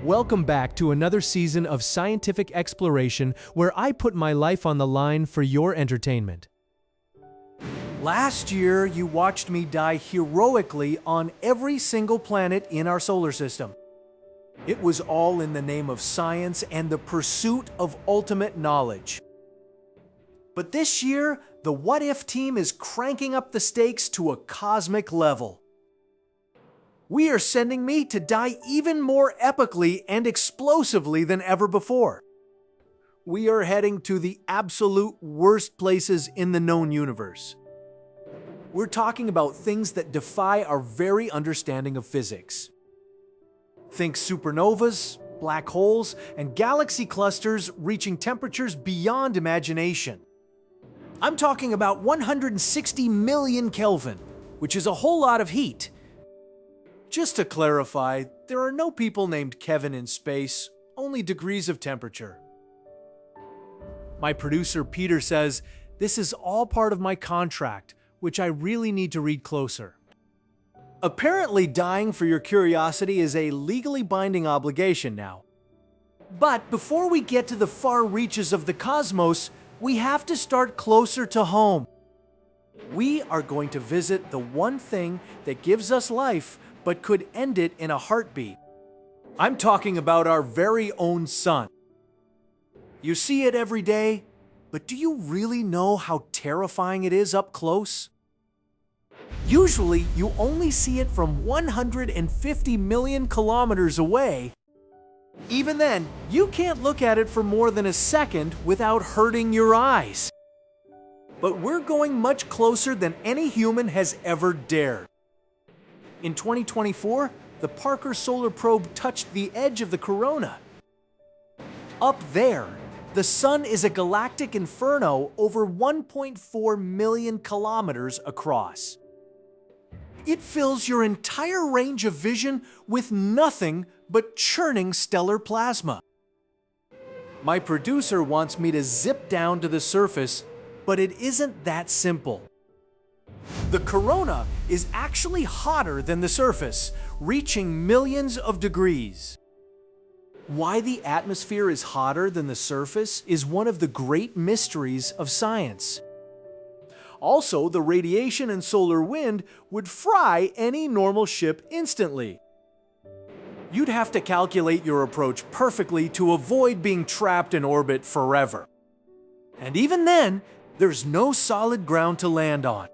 Welcome back to another season of scientific exploration where I put my life on the line for your entertainment. Last year, you watched me die heroically on every single planet in our solar system. It was all in the name of science and the pursuit of ultimate knowledge. But this year, the What If team is cranking up the stakes to a cosmic level. We are sending me to die even more epically and explosively than ever before. We are heading to the absolute worst places in the known universe. We're talking about things that defy our very understanding of physics. Think supernovas, black holes, and galaxy clusters reaching temperatures beyond imagination. I'm talking about 160 million Kelvin, which is a whole lot of heat. Just to clarify, there are no people named Kevin in space, only degrees of temperature. My producer Peter says, this is all part of my contract, which I really need to read closer. Apparently, dying for your curiosity is a legally binding obligation now. But before we get to the far reaches of the cosmos, we have to start closer to home. We are going to visit the one thing that gives us life, but could end it in a heartbeat. I'm talking about our very own sun. You see it every day, but do you really know how terrifying it is up close? Usually, you only see it from 150 million kilometers away. Even then, you can't look at it for more than a second without hurting your eyes. But we're going much closer than any human has ever dared. In 2024, the Parker Solar Probe touched the edge of the corona. Up there, the sun is a galactic inferno over 1.4 million kilometers across. It fills your entire range of vision with nothing but churning stellar plasma. My producer wants me to zip down to the surface, but it isn't that simple. The corona is actually hotter than the surface, reaching millions of degrees. Why the atmosphere is hotter than the surface is one of the great mysteries of science. Also, the radiation and solar wind would fry any normal ship instantly. You'd have to calculate your approach perfectly to avoid being trapped in orbit forever. And even then, there's no solid ground to land on.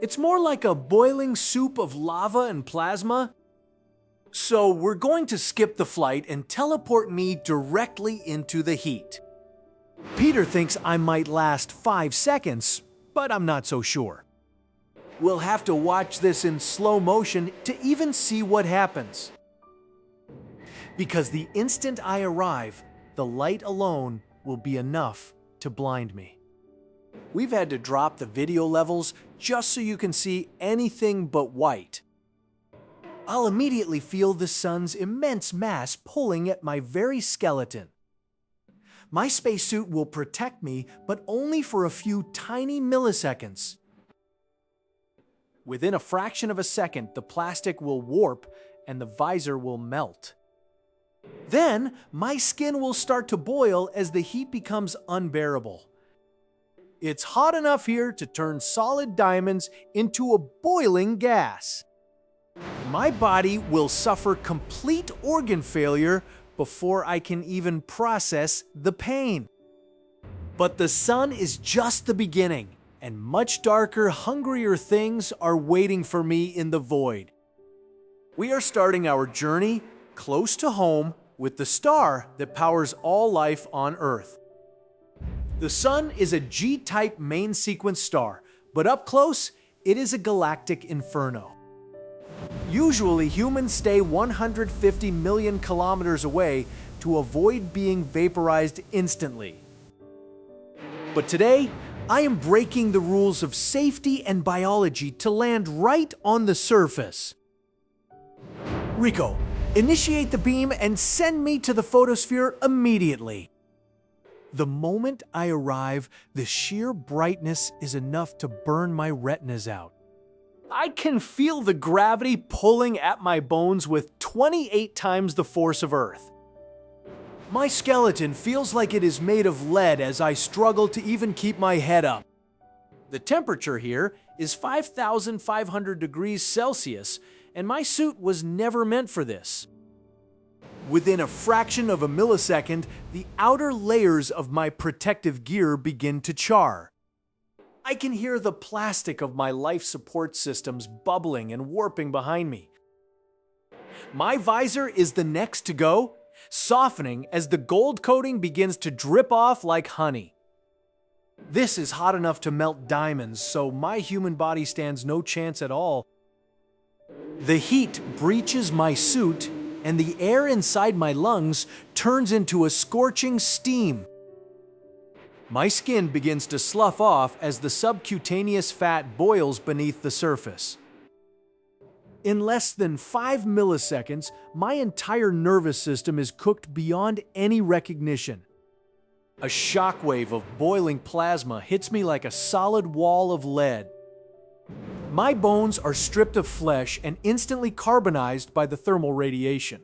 It's more like a boiling soup of lava and plasma. So we're going to skip the flight and teleport me directly into the heat. Peter thinks I might last 5 seconds, but I'm not so sure. We'll have to watch this in slow motion to even see what happens. Because the instant I arrive, the light alone will be enough to blind me. We've had to drop the video levels just so you can see anything but white. I'll immediately feel the sun's immense mass pulling at my very skeleton. My spacesuit will protect me, but only for a few tiny milliseconds. Within a fraction of a second, the plastic will warp and the visor will melt. Then, my skin will start to boil as the heat becomes unbearable. It's hot enough here to turn solid diamonds into a boiling gas. My body will suffer complete organ failure before I can even process the pain. But the sun is just the beginning, and much darker, hungrier things are waiting for me in the void. We are starting our journey close to home with the star that powers all life on Earth. The sun is a G-type main sequence star, but up close, it is a galactic inferno. Usually, humans stay 150 million kilometers away to avoid being vaporized instantly. But today, I am breaking the rules of safety and biology to land right on the surface. Rico, initiate the beam and send me to the photosphere immediately. The moment I arrive, the sheer brightness is enough to burn my retinas out. I can feel the gravity pulling at my bones with 28 times the force of Earth. My skeleton feels like it is made of lead as I struggle to even keep my head up. The temperature here is 5,500 degrees Celsius, and my suit was never meant for this. Within a fraction of a millisecond, the outer layers of my protective gear begin to char. I can hear the plastic of my life support systems bubbling and warping behind me. My visor is the next to go, softening as the gold coating begins to drip off like honey. This is hot enough to melt diamonds, so my human body stands no chance at all. The heat breaches my suit, and the air inside my lungs turns into a scorching steam. My skin begins to slough off as the subcutaneous fat boils beneath the surface. In less than 5 milliseconds, my entire nervous system is cooked beyond any recognition. A shockwave of boiling plasma hits me like a solid wall of lead. My bones are stripped of flesh and instantly carbonized by the thermal radiation.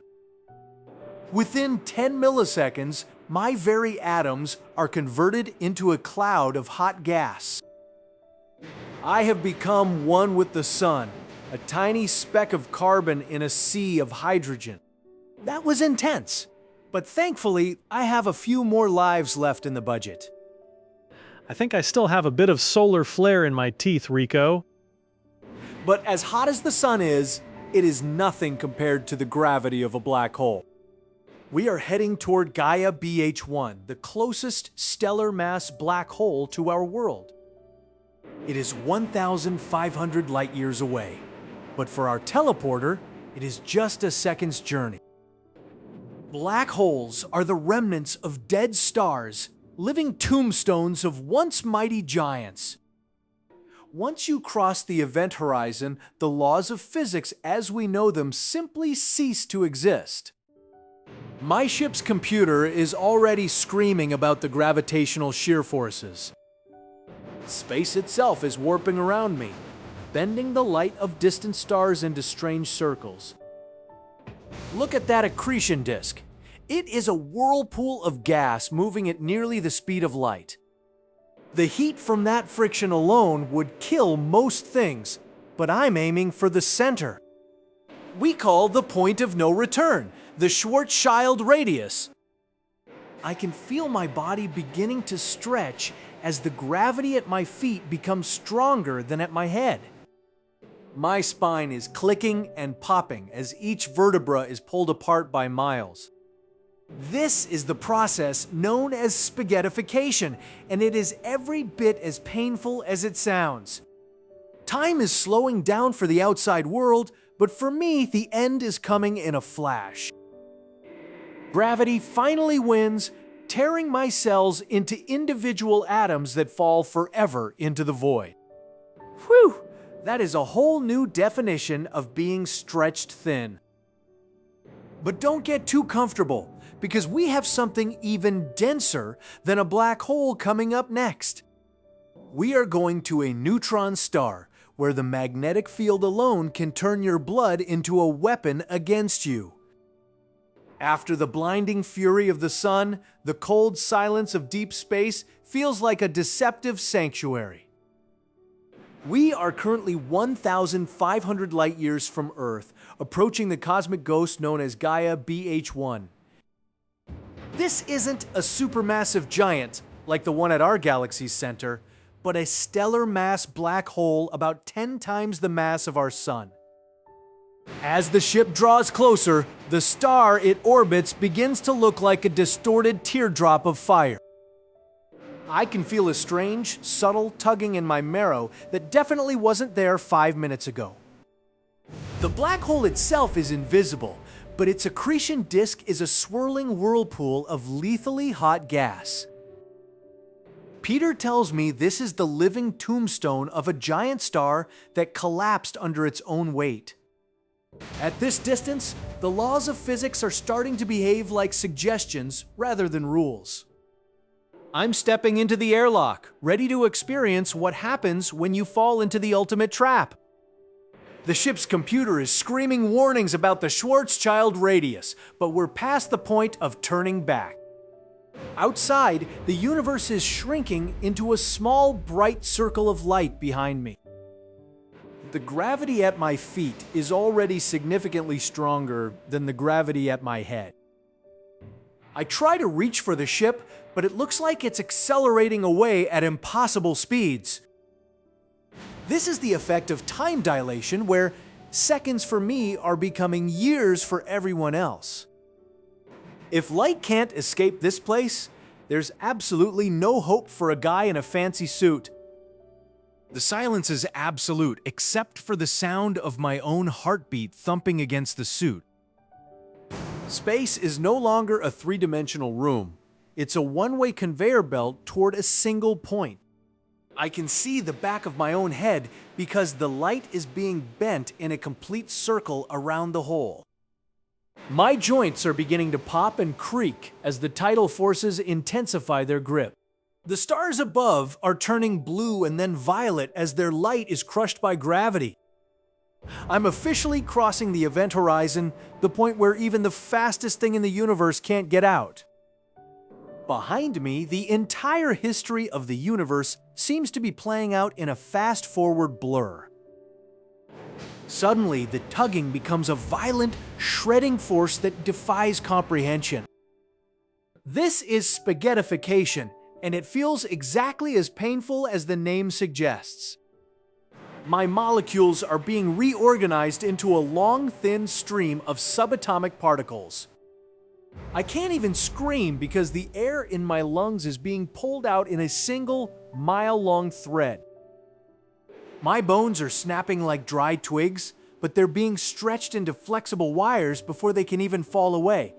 Within 10 milliseconds, my very atoms are converted into a cloud of hot gas. I have become one with the sun, a tiny speck of carbon in a sea of hydrogen. That was intense, but thankfully, I have a few more lives left in the budget. I think I still have a bit of solar flare in my teeth, Rico. But as hot as the sun is, it is nothing compared to the gravity of a black hole. We are heading toward Gaia BH1, the closest stellar mass black hole to our world. It is 1,500 light years away, but for our teleporter, it is just a second's journey. Black holes are the remnants of dead stars, living tombstones of once mighty giants. Once you cross the event horizon, the laws of physics as we know them simply cease to exist. My ship's computer is already screaming about the gravitational shear forces. Space itself is warping around me, bending the light of distant stars into strange circles. Look at that accretion disk. It is a whirlpool of gas moving at nearly the speed of light. The heat from that friction alone would kill most things, but I'm aiming for the center. We call the point of no return, the Schwarzschild radius. I can feel my body beginning to stretch as the gravity at my feet becomes stronger than at my head. My spine is clicking and popping as each vertebra is pulled apart by miles. This is the process known as spaghettification, and it is every bit as painful as it sounds. Time is slowing down for the outside world, but for me, the end is coming in a flash. Gravity finally wins, tearing my cells into individual atoms that fall forever into the void. Whew! That is a whole new definition of being stretched thin. But don't get too comfortable, because we have something even denser than a black hole coming up next. We are going to a neutron star, where the magnetic field alone can turn your blood into a weapon against you. After the blinding fury of the sun, the cold silence of deep space feels like a deceptive sanctuary. We are currently 1,500 light years from Earth, approaching the cosmic ghost known as Gaia BH1. This isn't a supermassive giant like the one at our galaxy's center, but a stellar mass black hole about 10 times the mass of our Sun. As the ship draws closer, the star it orbits begins to look like a distorted teardrop of fire. I can feel a strange, subtle tugging in my marrow that definitely wasn't there 5 minutes ago. The black hole itself is invisible, but its accretion disk is a swirling whirlpool of lethally hot gas. Peter tells me this is the living tombstone of a giant star that collapsed under its own weight. At this distance, the laws of physics are starting to behave like suggestions rather than rules. I'm stepping into the airlock, ready to experience what happens when you fall into the ultimate trap. The ship's computer is screaming warnings about the Schwarzschild radius, but we're past the point of turning back. Outside, the universe is shrinking into a small, bright circle of light behind me. The gravity at my feet is already significantly stronger than the gravity at my head. I try to reach for the ship, but it looks like it's accelerating away at impossible speeds. This is the effect of time dilation, where seconds for me are becoming years for everyone else. If light can't escape this place, there's absolutely no hope for a guy in a fancy suit. The silence is absolute, except for the sound of my own heartbeat thumping against the suit. Space is no longer a three-dimensional room. It's a one-way conveyor belt toward a single point. I can see the back of my own head because the light is being bent in a complete circle around the hole. My joints are beginning to pop and creak as the tidal forces intensify their grip. The stars above are turning blue and then violet as their light is crushed by gravity. I'm officially crossing the event horizon, the point where even the fastest thing in the universe can't get out. Behind me, the entire history of the universe seems to be playing out in a fast-forward blur. Suddenly, the tugging becomes a violent, shredding force that defies comprehension. This is spaghettification, and it feels exactly as painful as the name suggests. My molecules are being reorganized into a long, thin stream of subatomic particles. I can't even scream because the air in my lungs is being pulled out in a single, mile-long thread. My bones are snapping like dry twigs, but they're being stretched into flexible wires before they can even fall away.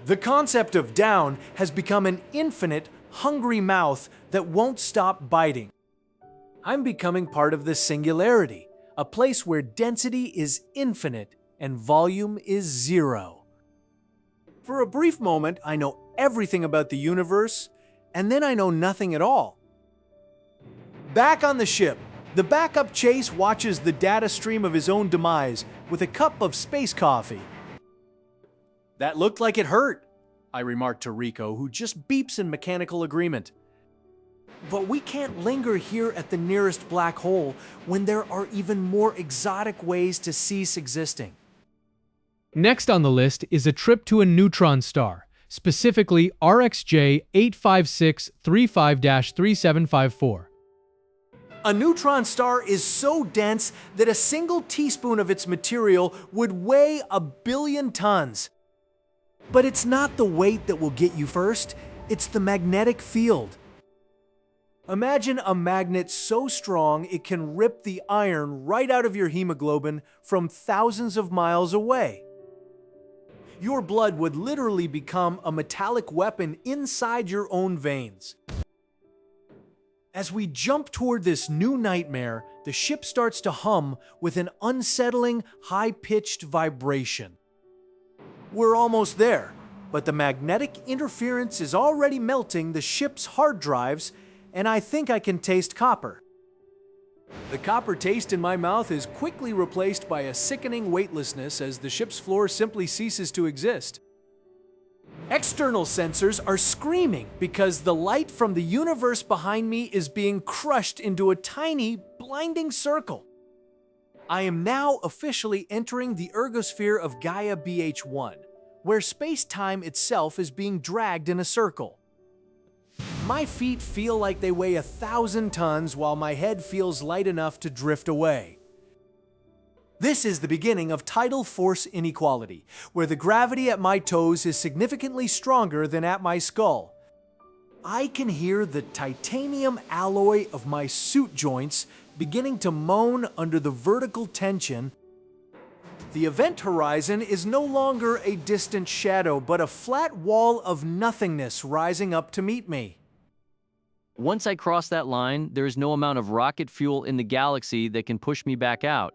The concept of down has become an infinite, hungry mouth that won't stop biting. I'm becoming part of the singularity, a place where density is infinite and volume is zero. For a brief moment, I know everything about the universe, and then I know nothing at all. Back on the ship, the backup Chase watches the data stream of his own demise with a cup of space coffee. "That looked like it hurt," I remarked to Rico, who just beeps in mechanical agreement. But we can't linger here at the nearest black hole when there are even more exotic ways to cease existing. Next on the list is a trip to a neutron star, specifically RxJ 85635-3754. A neutron star is so dense that a single teaspoon of its material would weigh 1 billion tons. But it's not the weight that will get you first, it's the magnetic field. Imagine a magnet so strong it can rip the iron right out of your hemoglobin from thousands of miles away. Your blood would literally become a metallic weapon inside your own veins. As we jump toward this new nightmare, the ship starts to hum with an unsettling, high-pitched vibration. We're almost there, but the magnetic interference is already melting the ship's hard drives, and I think I can taste copper. The copper taste in my mouth is quickly replaced by a sickening weightlessness as the ship's floor simply ceases to exist. External sensors are screaming because the light from the universe behind me is being crushed into a tiny, blinding circle. I am now officially entering the ergosphere of Gaia BH1, where space-time itself is being dragged in a circle. My feet feel like they weigh 1,000 tons while my head feels light enough to drift away. This is the beginning of tidal force inequality, where the gravity at my toes is significantly stronger than at my skull. I can hear the titanium alloy of my suit joints beginning to moan under the vertical tension. The event horizon is no longer a distant shadow, but a flat wall of nothingness rising up to meet me. Once I cross that line, there is no amount of rocket fuel in the galaxy that can push me back out.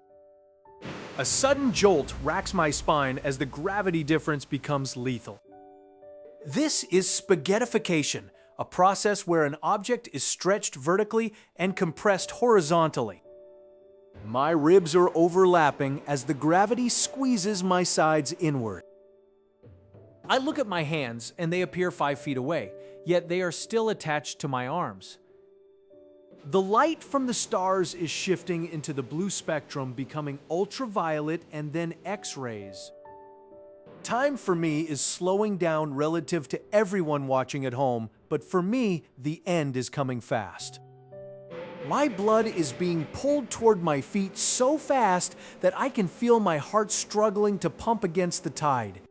A sudden jolt racks my spine as the gravity difference becomes lethal. This is spaghettification, a process where an object is stretched vertically and compressed horizontally. My ribs are overlapping as the gravity squeezes my sides inward. I look at my hands and they appear 5 feet away, yet they are still attached to my arms. The light from the stars is shifting into the blue spectrum, becoming ultraviolet and then X-rays. Time for me is slowing down relative to everyone watching at home, but for me, the end is coming fast. My blood is being pulled toward my feet so fast that I can feel my heart struggling to pump against the tide.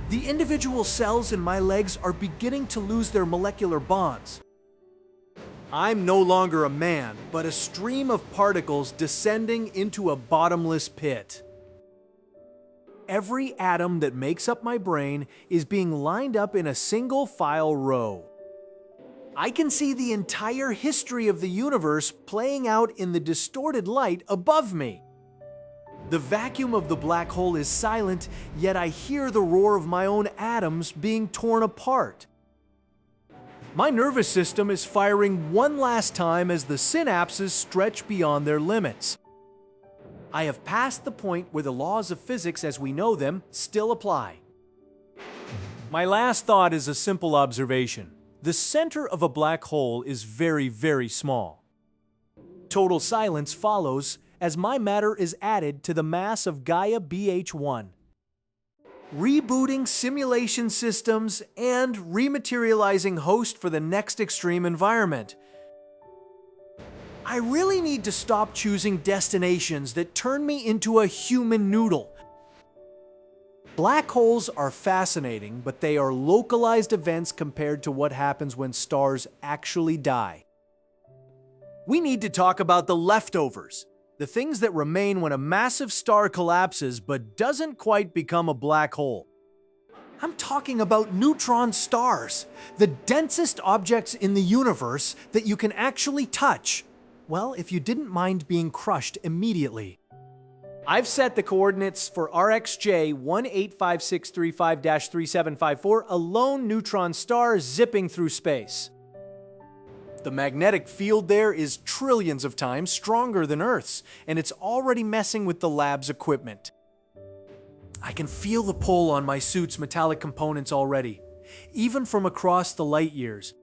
The individual cells in my legs are beginning to lose their molecular bonds. I'm no longer a man, but a stream of particles descending into a bottomless pit. Every atom that makes up my brain is being lined up in a single file row. I can see the entire history of the universe playing out in the distorted light above me. The vacuum of the black hole is silent, yet I hear the roar of my own atoms being torn apart. My nervous system is firing one last time as the synapses stretch beyond their limits. I have passed the point where the laws of physics as we know them still apply. My last thought is a simple observation. The center of a black hole is very, very small. Total silence follows as my matter is added to the mass of Gaia BH1. Rebooting simulation systems and rematerializing host for the next extreme environment. I really need to stop choosing destinations that turn me into a human noodle. Black holes are fascinating, but they are localized events compared to what happens when stars actually die. We need to talk about the leftovers, the things that remain when a massive star collapses but doesn't quite become a black hole. I'm talking about neutron stars, the densest objects in the universe that you can actually touch. Well, if you didn't mind being crushed immediately. I've set the coordinates for RxJ 185635-3754, a lone neutron star zipping through space. The magnetic field there is trillions of times stronger than Earth's, and it's already messing with the lab's equipment. I can feel the pull on my suit's metallic components already, even from across the light years.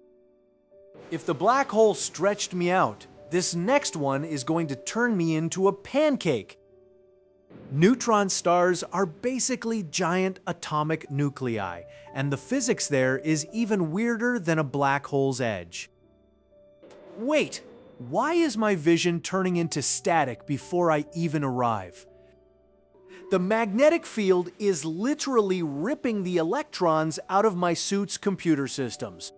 If the black hole stretched me out, this next one is going to turn me into a pancake. Neutron stars are basically giant atomic nuclei, and the physics there is even weirder than a black hole's edge. Wait, why is my vision turning into static before I even arrive? The magnetic field is literally ripping the electrons out of my suit's computer systems.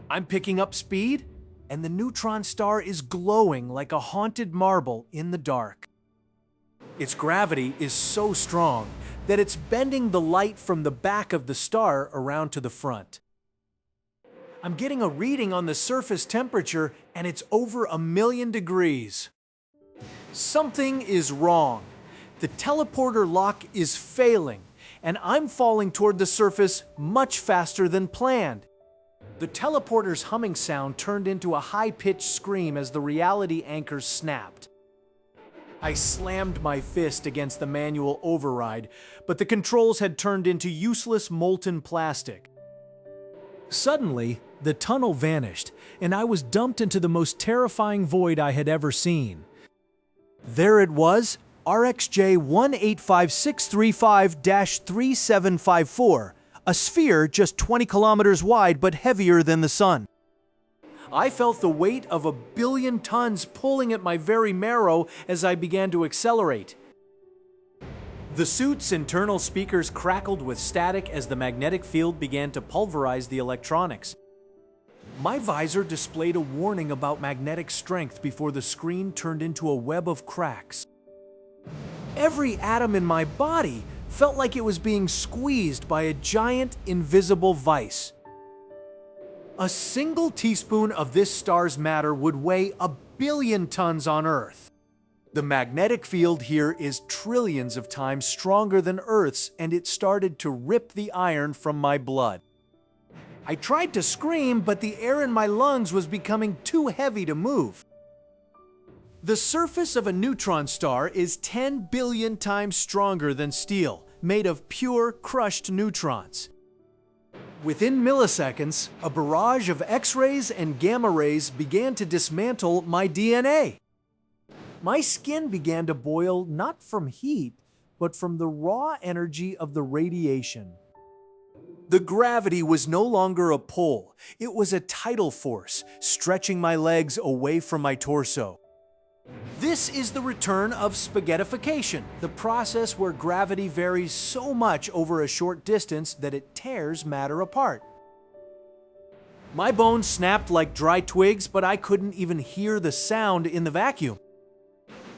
I'm picking up speed, and the neutron star is glowing like a haunted marble in the dark. Its gravity is so strong that it's bending the light from the back of the star around to the front. I'm getting a reading on the surface temperature, and it's over 1,000,000 degrees. Something is wrong. The teleporter lock is failing, and I'm falling toward the surface much faster than planned. The teleporter's humming sound turned into a high-pitched scream as the reality anchors snapped. I slammed my fist against the manual override, but the controls had turned into useless molten plastic. Suddenly, the tunnel vanished, and I was dumped into the most terrifying void I had ever seen. There it was, RxJ 185635-3754. A sphere just 20 kilometers wide but heavier than the sun. I felt the weight of 1,000,000,000 tons pulling at my very marrow as I began to accelerate. The suit's internal speakers crackled with static as the magnetic field began to pulverize the electronics. My visor displayed a warning about magnetic strength before the screen turned into a web of cracks. Every atom in my body felt like it was being squeezed by a giant, invisible vice. A single teaspoon of this star's matter would weigh 1,000,000,000 tons on Earth. The magnetic field here is trillions of times stronger than Earth's, and it started to rip the iron from my blood. I tried to scream, but the air in my lungs was becoming too heavy to move. The surface of a neutron star is 10 billion times stronger than steel, made of pure, crushed neutrons. Within milliseconds, a barrage of X-rays and gamma rays began to dismantle my DNA. My skin began to boil not from heat, but from the raw energy of the radiation. The gravity was no longer a pull, it was a tidal force, stretching my legs away from my torso. This is the return of spaghettification, the process where gravity varies so much over a short distance that it tears matter apart. My bones snapped like dry twigs, but I couldn't even hear the sound in the vacuum.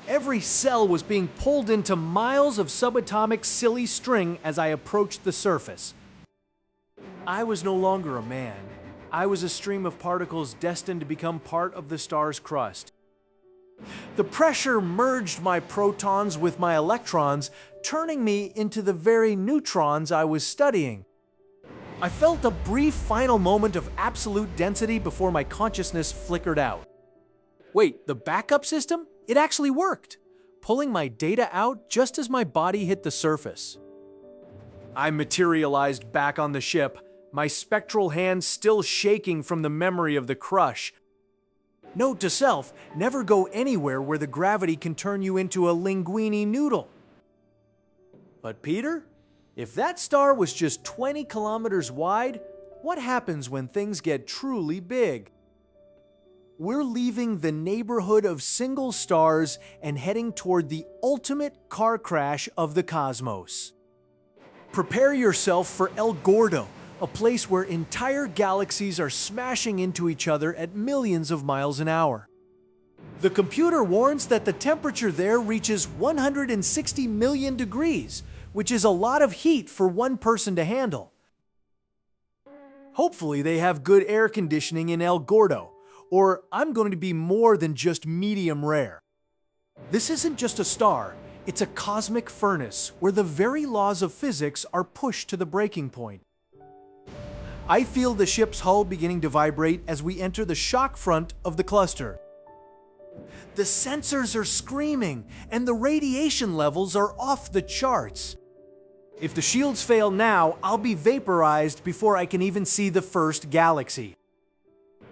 Every cell was being pulled into miles of subatomic silly string as I approached the surface. I was no longer a man. I was a stream of particles destined to become part of the star's crust. The pressure merged my protons with my electrons, turning me into the very neutrons I was studying. I felt a brief final moment of absolute density before my consciousness flickered out. Wait, the backup system? It actually worked, pulling my data out just as my body hit the surface. I materialized back on the ship, my spectral hands still shaking from the memory of the crush. Note to self, never go anywhere where the gravity can turn you into a linguine noodle. But Peter, if that star was just 20 kilometers wide, what happens when things get truly big? We're leaving the neighborhood of single stars and heading toward the ultimate car crash of the cosmos. Prepare yourself for El Gordo, a place where entire galaxies are smashing into each other at millions of miles an hour. The computer warns that the temperature there reaches 160 million degrees, which is a lot of heat for one person to handle. Hopefully they have good air conditioning in El Gordo, or I'm going to be more than just medium rare. This isn't just a star, it's a cosmic furnace where the very laws of physics are pushed to the breaking point. I feel the ship's hull beginning to vibrate as we enter the shock front of the cluster. The sensors are screaming, and the radiation levels are off the charts. If the shields fail now, I'll be vaporized before I can even see the first galaxy.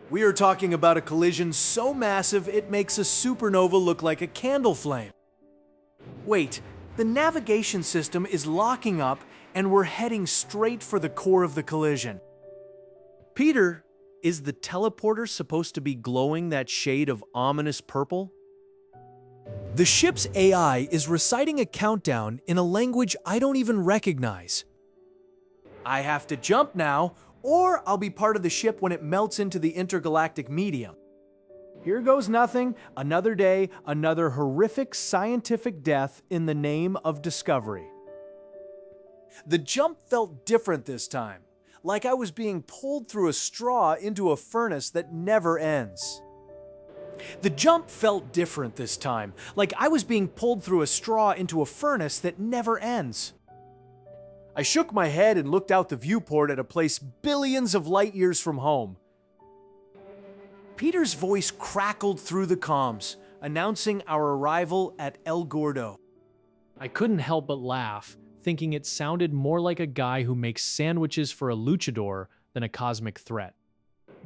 We are talking about a collision so massive it makes a supernova look like a candle flame. Wait, the navigation system is locking up, and we're heading straight for the core of the collision. Peter, is the teleporter supposed to be glowing that shade of ominous purple? The ship's AI is reciting a countdown in a language I don't even recognize. I have to jump now, or I'll be part of the ship when it melts into the intergalactic medium. Here goes nothing, another day, another horrific scientific death in the name of discovery. The jump felt different this time, like I was being pulled through a straw into a furnace that never ends. The jump felt different this time, like I was being pulled through a straw into a furnace that never ends. I shook my head and looked out the viewport at a place billions of light years from home. Peter's voice crackled through the comms, announcing our arrival at El Gordo. I couldn't help but laugh, thinking it sounded more like a guy who makes sandwiches for a luchador than a cosmic threat.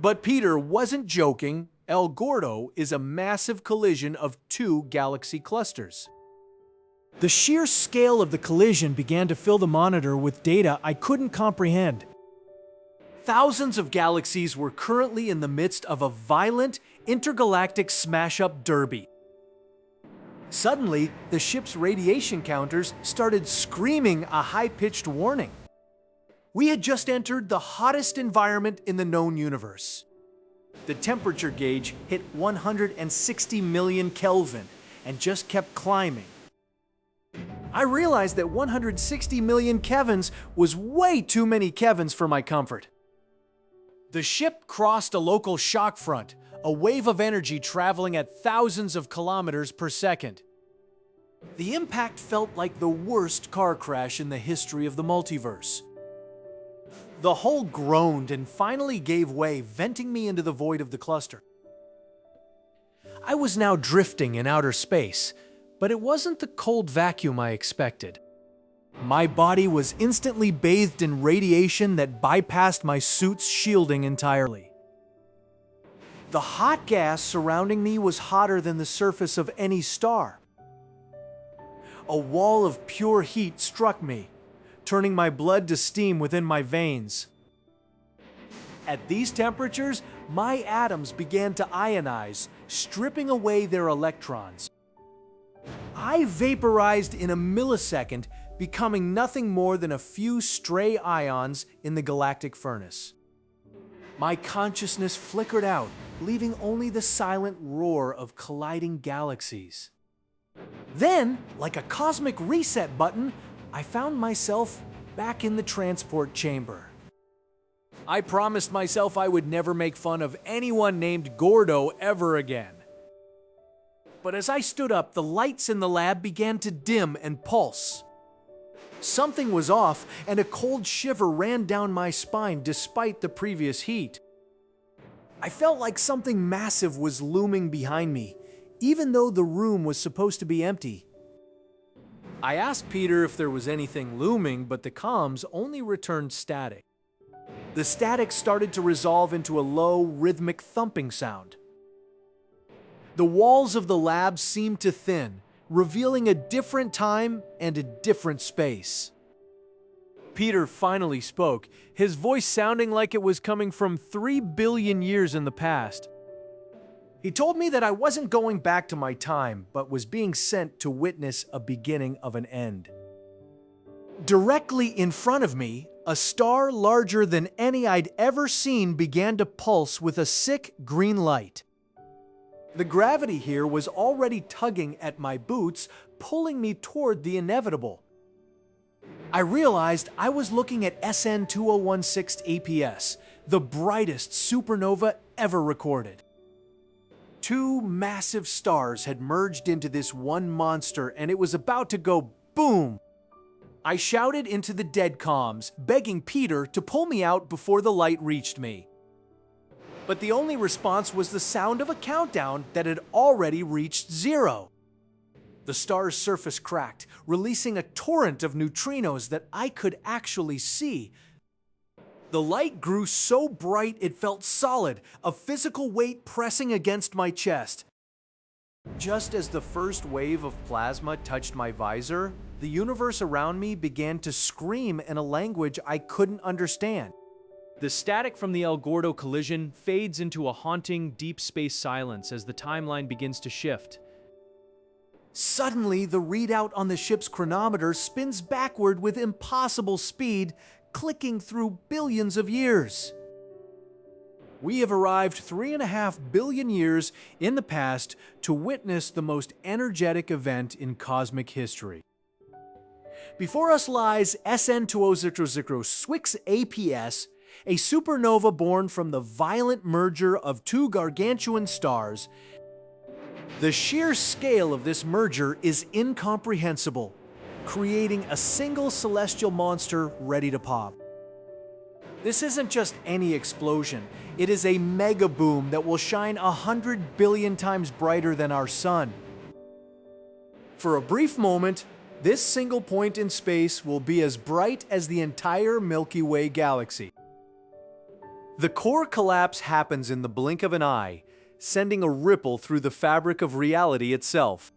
But Peter wasn't joking. El Gordo is a massive collision of two galaxy clusters. The sheer scale of the collision began to fill the monitor with data I couldn't comprehend. Thousands of galaxies were currently in the midst of a violent intergalactic smash-up derby. Suddenly, the ship's radiation counters started screaming a high-pitched warning. We had just entered the hottest environment in the known universe. The temperature gauge hit 160 million Kelvin and just kept climbing. I realized that 160 million Kevins was way too many Kevins for my comfort. The ship crossed a local shock front, a wave of energy traveling at thousands of kilometers per second. The impact felt like the worst car crash in the history of the multiverse. The hull groaned and finally gave way, venting me into the void of the cluster. I was now drifting in outer space, but it wasn't the cold vacuum I expected. My body was instantly bathed in radiation that bypassed my suit's shielding entirely. The hot gas surrounding me was hotter than the surface of any star. A wall of pure heat struck me, turning my blood to steam within my veins. At these temperatures, my atoms began to ionize, stripping away their electrons. I vaporized in a millisecond, becoming nothing more than a few stray ions in the galactic furnace. My consciousness flickered out, leaving only the silent roar of colliding galaxies. Then, like a cosmic reset button, I found myself back in the transport chamber. I promised myself I would never make fun of anyone named Gordo ever again. But as I stood up, the lights in the lab began to dim and pulse. Something was off, and a cold shiver ran down my spine despite the previous heat. I felt like something massive was looming behind me, even though the room was supposed to be empty. I asked Peter if there was anything looming, but the comms only returned static. The static started to resolve into a low, rhythmic thumping sound. The walls of the lab seemed to thin, revealing a different time and a different space. Peter finally spoke, his voice sounding like it was coming from 3 billion years in the past. He told me that I wasn't going back to my time, but was being sent to witness a beginning of an end. Directly in front of me, a star larger than any I'd ever seen began to pulse with a sick green light. The gravity here was already tugging at my boots, pulling me toward the inevitable. I realized I was looking at SN 2016 APS, the brightest supernova ever recorded. 2 massive stars had merged into this one monster, and it was about to go boom! I shouted into the dead comms, begging Peter to pull me out before the light reached me. But the only response was the sound of a countdown that had already reached 0. The star's surface cracked, releasing a torrent of neutrinos that I could actually see. The light grew so bright it felt solid, a physical weight pressing against my chest. Just as the first wave of plasma touched my visor, the universe around me began to scream in a language I couldn't understand. The static from the El Gordo collision fades into a haunting, deep space silence as the timeline begins to shift. Suddenly, the readout on the ship's chronometer spins backward with impossible speed, clicking through billions of years. We have arrived 3.5 billion years in the past to witness the most energetic event in cosmic history. Before us lies SN 2016 Swix APS, a supernova born from the violent merger of 2 gargantuan stars. The sheer scale of this merger is incomprehensible, creating a single celestial monster ready to pop. This isn't just any explosion, it is a mega boom that will shine 100 billion times brighter than our sun. For a brief moment, this single point in space will be as bright as the entire Milky Way galaxy. The core collapse happens in the blink of an eye, sending a ripple through the fabric of reality itself.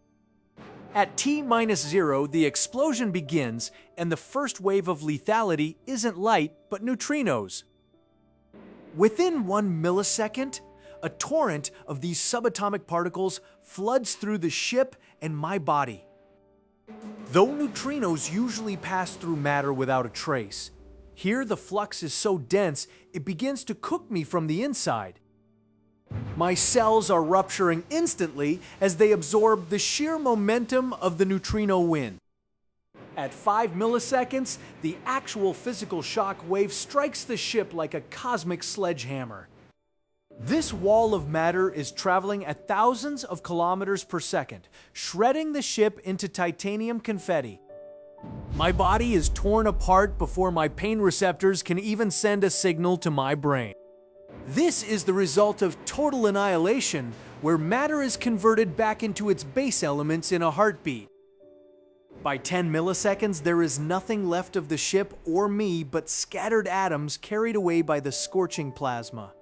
At T-0, the explosion begins, and the first wave of lethality isn't light, but neutrinos. Within 1 millisecond, a torrent of these subatomic particles floods through the ship and my body. Though neutrinos usually pass through matter without a trace, here the flux is so dense it begins to cook me from the inside. My cells are rupturing instantly as they absorb the sheer momentum of the neutrino wind. At 5 milliseconds, the actual physical shock wave strikes the ship like a cosmic sledgehammer. This wall of matter is traveling at thousands of kilometers per second, shredding the ship into titanium confetti. My body is torn apart before my pain receptors can even send a signal to my brain. This is the result of total annihilation, where matter is converted back into its base elements in a heartbeat. By 10 milliseconds, there is nothing left of the ship or me but scattered atoms carried away by the scorching plasma.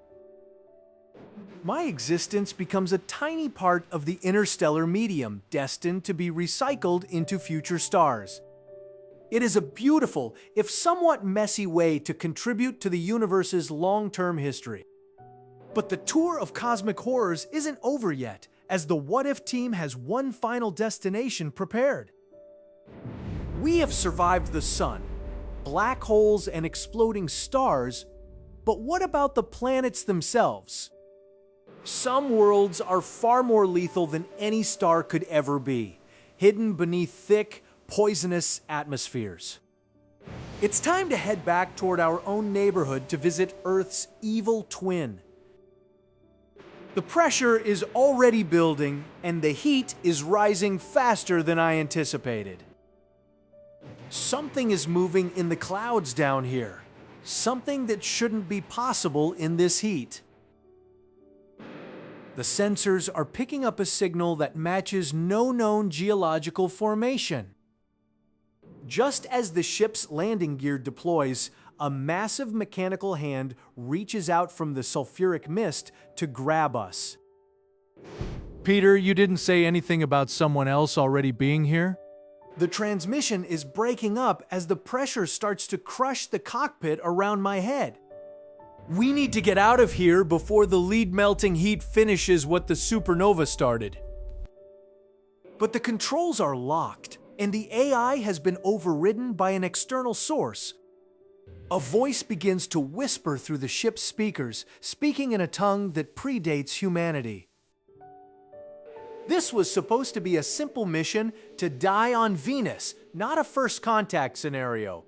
My existence becomes a tiny part of the interstellar medium, destined to be recycled into future stars. It is a beautiful, if somewhat messy way to contribute to the universe's long-term history. But the tour of cosmic horrors isn't over yet, as the What If team has one final destination prepared. We have survived the sun, black holes, and exploding stars, but what about the planets themselves? Some worlds are far more lethal than any star could ever be, hidden beneath thick, poisonous atmospheres. It's time to head back toward our own neighborhood to visit Earth's evil twin. The pressure is already building, and the heat is rising faster than I anticipated. Something is moving in the clouds down here, something that shouldn't be possible in this heat. The sensors are picking up a signal that matches no known geological formation. Just as the ship's landing gear deploys, a massive mechanical hand reaches out from the sulfuric mist to grab us. Peter, you didn't say anything about someone else already being here? The transmission is breaking up as the pressure starts to crush the cockpit around my head. We need to get out of here before the lead melting heat finishes what the supernova started. But the controls are locked, and the AI has been overridden by an external source. A voice begins to whisper through the ship's speakers, speaking in a tongue that predates humanity. This was supposed to be a simple mission to die on Venus, not a first contact scenario.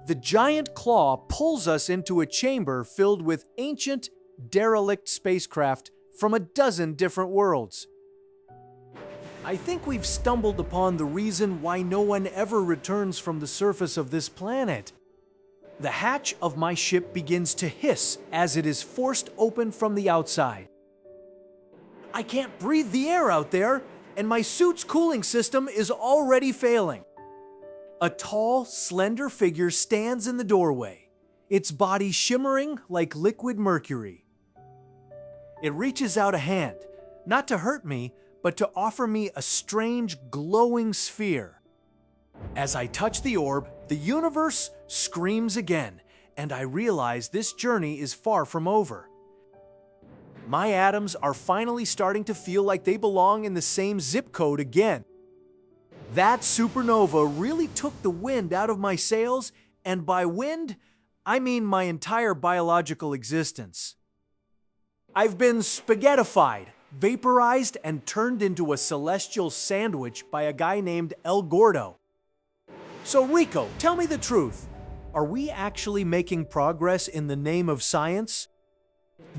The giant claw pulls us into a chamber filled with ancient, derelict spacecraft from a dozen different worlds. I think we've stumbled upon the reason why no one ever returns from the surface of this planet. The hatch of my ship begins to hiss as it is forced open from the outside. I can't breathe the air out there, and my suit's cooling system is already failing. A tall, slender figure stands in the doorway, its body shimmering like liquid mercury. It reaches out a hand, not to hurt me, but to offer me a strange, glowing sphere. As I touch the orb, the universe screams again, and I realize this journey is far from over. My atoms are finally starting to feel like they belong in the same zip code again. That supernova really took the wind out of my sails, and by wind, I mean my entire biological existence. I've been spaghettified, vaporized, and turned into a celestial sandwich by a guy named El Gordo. So Rico, tell me the truth. Are we actually making progress in the name of science?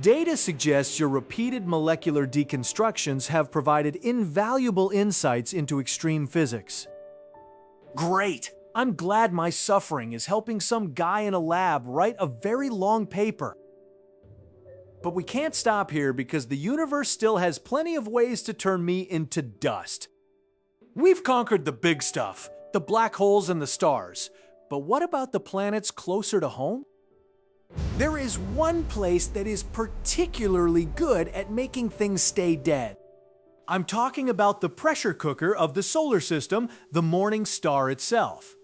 Data suggests your repeated molecular deconstructions have provided invaluable insights into extreme physics. Great! I'm glad my suffering is helping some guy in a lab write a very long paper. But we can't stop here because the universe still has plenty of ways to turn me into dust. We've conquered the big stuff, the black holes and the stars. But what about the planets closer to home? There is one place that is particularly good at making things stay dead. I'm talking about the pressure cooker of the solar system, the morning star itself.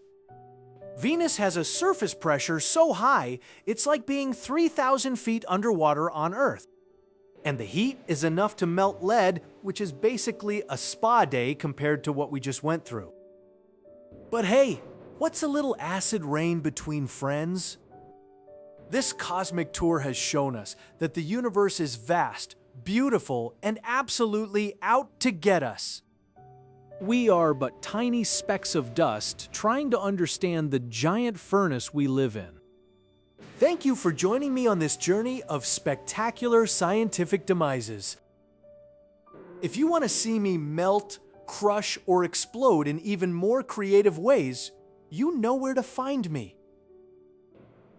Venus has a surface pressure so high, it's like being 3,000 feet underwater on Earth. And the heat is enough to melt lead, which is basically a spa day compared to what we just went through. But hey, what's a little acid rain between friends? This cosmic tour has shown us that the universe is vast, beautiful, and absolutely out to get us. We are but tiny specks of dust trying to understand the giant furnace we live in. Thank you for joining me on this journey of spectacular scientific demises. If you want to see me melt, crush, or explode in even more creative ways, you know where to find me.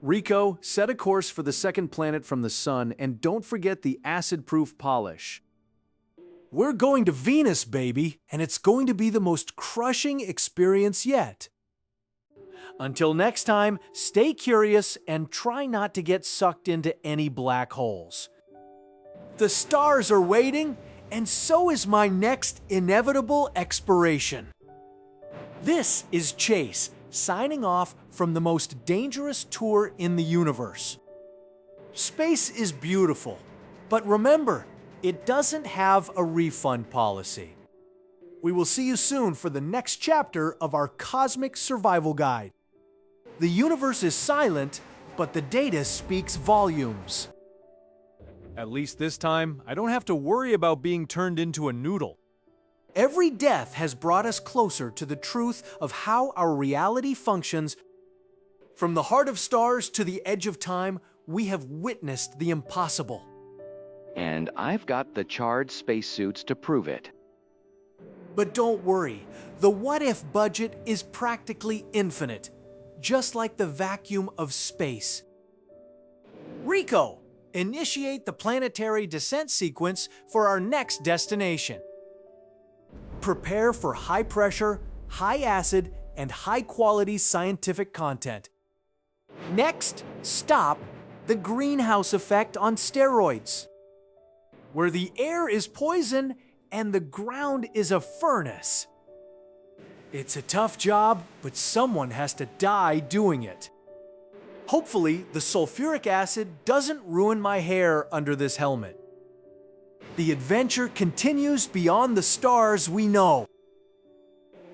Rico, set a course for the second planet from the sun and don't forget the acid-proof polish. We're going to Venus, baby, and it's going to be the most crushing experience yet. Until next time, stay curious and try not to get sucked into any black holes. The stars are waiting, and so is my next inevitable exploration. This is Chase, signing off from the most dangerous tour in the universe. Space is beautiful, but remember, it doesn't have a refund policy. We will see you soon for the next chapter of our Cosmic Survival Guide. The universe is silent, but the data speaks volumes. At least this time, I don't have to worry about being turned into a noodle. Every death has brought us closer to the truth of how our reality functions. From the heart of stars to the edge of time, we have witnessed the impossible. And I've got the charred spacesuits to prove it. But don't worry, the what-if budget is practically infinite, just like the vacuum of space. Rico, initiate the planetary descent sequence for our next destination. Prepare for high pressure, high acid, and high quality scientific content. Next stop, the greenhouse effect on steroids, where the air is poison and the ground is a furnace. It's a tough job, but someone has to die doing it. Hopefully, the sulfuric acid doesn't ruin my hair under this helmet. The adventure continues beyond the stars we know.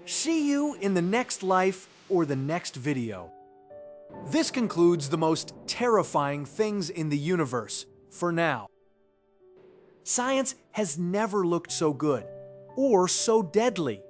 See you in the next life or the next video. This concludes the most terrifying things in the universe, for now. Science has never looked so good, or so deadly.